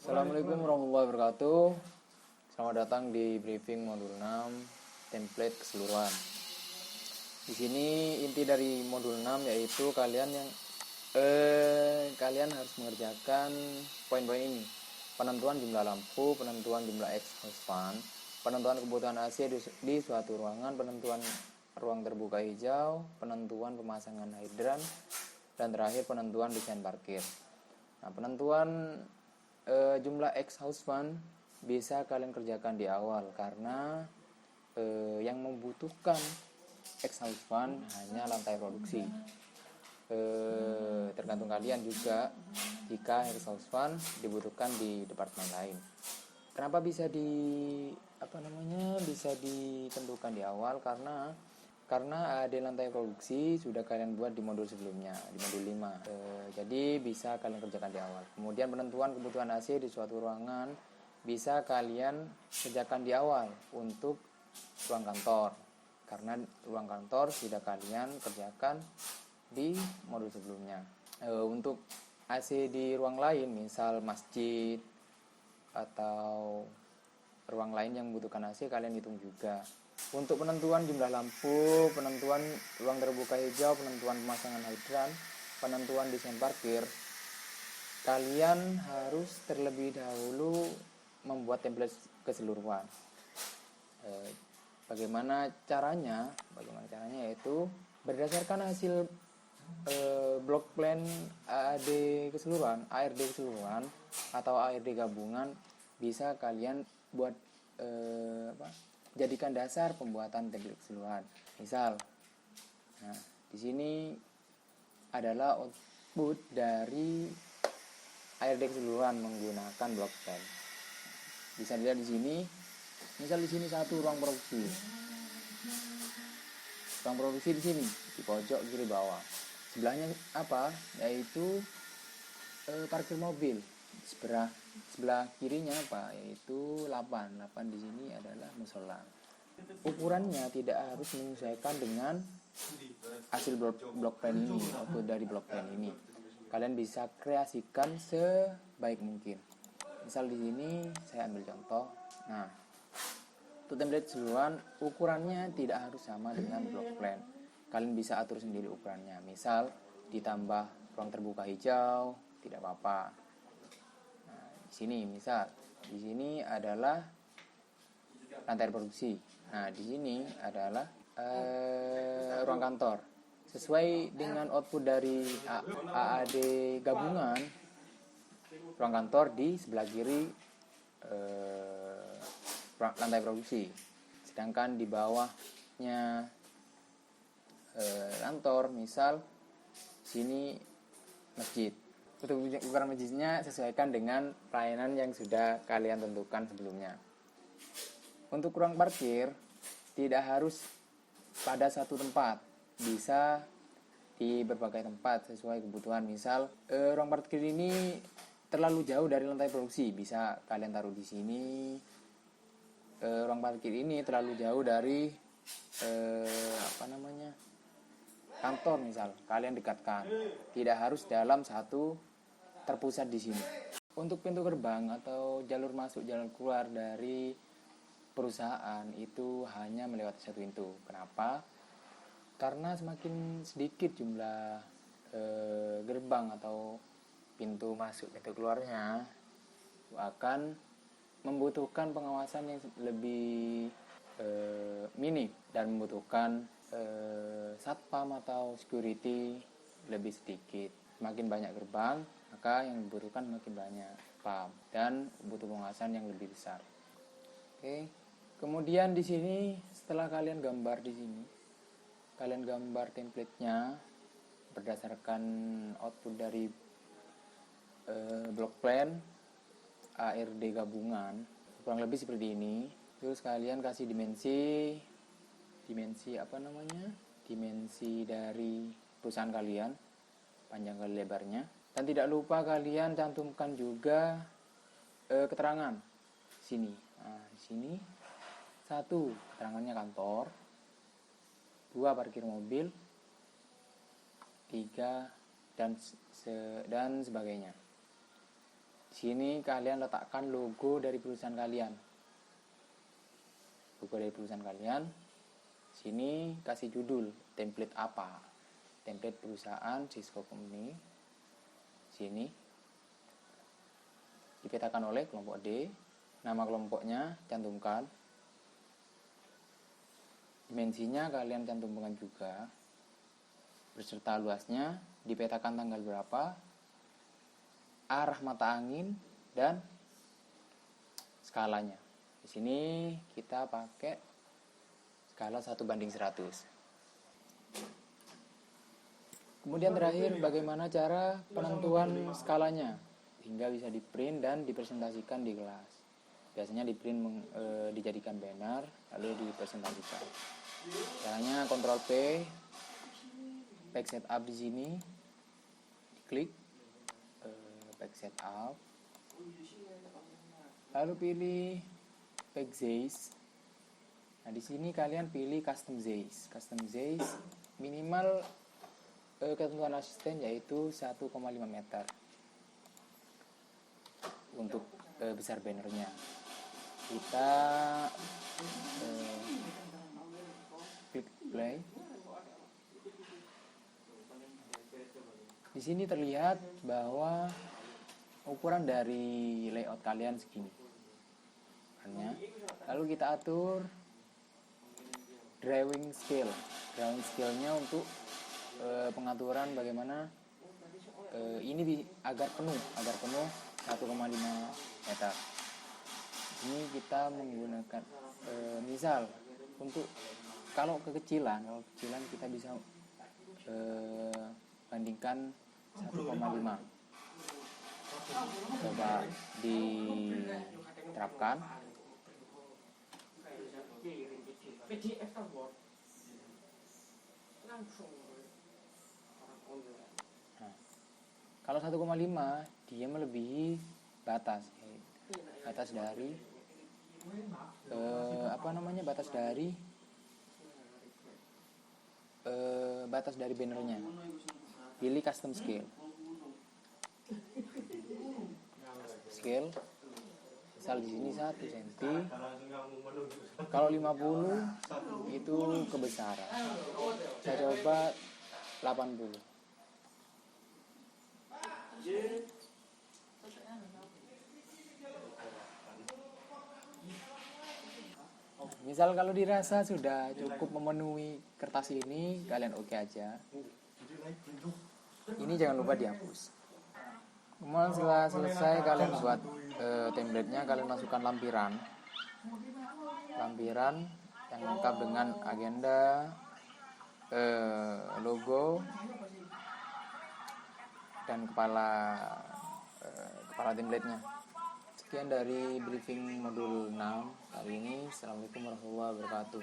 Assalamualaikum warahmatullahi wabarakatuh. Selamat datang di briefing modul 6 template keseluruhan. Di sini inti dari modul 6 yaitu kalian harus mengerjakan poin-poin ini. Penentuan jumlah lampu, penentuan jumlah exhaust fan, penentuan kebutuhan AC di suatu ruangan, penentuan ruang terbuka hijau, penentuan pemasangan hidran, dan terakhir penentuan desain parkir. Nah, penentuan jumlah exhaust fan bisa kalian kerjakan di awal karena yang membutuhkan exhaust fan hanya lantai produksi. Tergantung kalian juga jika exhaust fan dibutuhkan di departemen lain. Kenapa bisa ditentukan di awal? Karena ada lantai produksi sudah kalian buat di modul sebelumnya, di modul 5. Jadi bisa kalian kerjakan di awal. Kemudian penentuan kebutuhan AC di suatu ruangan bisa kalian kerjakan di awal untuk ruang kantor. Karena ruang kantor sudah kalian kerjakan di modul sebelumnya. Untuk AC di ruang lain, misal masjid atau ruang lain yang membutuhkan AC, kalian hitung juga. Untuk penentuan jumlah lampu, penentuan ruang terbuka hijau, penentuan pemasangan hidran, penentuan desain parkir, kalian harus terlebih dahulu membuat template keseluruhan. Bagaimana caranya yaitu berdasarkan hasil block plan ARD keseluruhan atau ARD gabungan, bisa kalian buat jadikan dasar pembuatan template keseluruhan. Misal, di sini adalah output dari ARD keseluruhan menggunakan block plan. Bisa dilihat di sini. Misal di sini satu ruang produksi. Ruang produksi di sini di pojok kiri bawah. Sebelahnya apa? Yaitu parkir mobil. Sebelah kirinya apa? Yaitu 8 di sini adalah musola. Ukurannya tidak harus menyesuaikan dengan hasil block plan ini atau dari block plan ini. Kalian bisa kreasikan sebaik mungkin. Misal di sini saya ambil contoh. Nah, untuk template keseluruhan ukurannya tidak harus sama dengan block plan. Kalian bisa atur sendiri ukurannya. Misal ditambah ruang terbuka hijau, tidak apa-apa. Nah, di sini adalah lantai produksi. Nah, di sini adalah ruang kantor. Sesuai dengan output dari AAD gabungan, ruang kantor di sebelah kiri lantai produksi. Sedangkan di bawahnya kantor, misal sini masjid. Untuk ukuran masjidnya sesuaikan dengan pelayanan yang sudah kalian tentukan sebelumnya. Untuk ruang parkir tidak harus pada satu tempat, bisa di berbagai tempat sesuai kebutuhan. Misal ruang parkir ini terlalu jauh dari lantai produksi, bisa kalian taruh di sini. Ruang parkir ini terlalu jauh dari kantor, misal kalian dekatkan. Tidak harus dalam satu terpusat di sini. Untuk pintu gerbang atau jalur masuk jalur keluar dari perusahaan itu hanya melewati satu pintu. Kenapa? Karena semakin sedikit jumlah gerbang atau pintu masuk pintu keluarnya, akan membutuhkan pengawasan yang lebih minim dan membutuhkan satpam atau security lebih sedikit. Semakin banyak gerbang, maka yang dibutuhkan makin banyak satpam dan butuh pengawasan yang lebih besar. Oke. Kemudian di sini setelah kalian gambar template-nya berdasarkan output dari block plan ARD gabungan, kurang lebih seperti ini. Terus kalian kasih dimensi dari perusahaan kalian, panjang kali lebarnya. Dan tidak lupa kalian cantumkan juga keterangan sini. Nah, di sini 1 keterangannya kantor, 2 parkir mobil, 3 dan sebagainya. Sini kalian letakkan logo dari perusahaan kalian. Logo dari perusahaan kalian. Sini kasih judul, template apa? Template perusahaan Cisco Company. Sini dipetakan oleh kelompok D. Nama kelompoknya cantumkan. Dimensinya kalian cantumkan juga. Beserta luasnya, dipetakan tanggal berapa, arah mata angin, dan skalanya. Di sini kita pakai skala 1:100. Kemudian terakhir, bagaimana cara penentuan skalanya hingga bisa di-print dan dipresentasikan di kelas. Biasanya di-print dijadikan banner lalu dipresentasikan. Caranya Ctrl P, Back Setup di sini, diklik Back Setup, lalu pilih Back Size. Nah di sini kalian pilih Custom Size. Custom Size minimal ketentuan asisten yaitu 1,5 meter untuk besar bannernya. Kita klik play. Di sini terlihat bahwa ukuran dari layout kalian segini. Lalu kita atur drawing scale. Drawing scale-nya untuk pengaturan bagaimana ini agar penuh 1,5 meter. Ini kita menggunakan misal untuk kalau kekecilan kita bisa bandingkan 1,5. Coba diterapkan. Nah, kalau 1,5 dia melebihi batas dari batas dari bannernya. Pilih custom scale. Misal di sini 1 cm. Kalau 50 itu kebesaran. Saya coba 80. Misal kalau dirasa sudah cukup memenuhi kertas ini, kalian oke aja. Ini jangan lupa dihapus. Kemudian setelah selesai kalian buat template-nya, kalian masukkan lampiran yang lengkap dengan agenda, logo, dan kepala template-nya. Sekian dari briefing modul 6 kali ini. Assalamualaikum warahmatullahi wabarakatuh.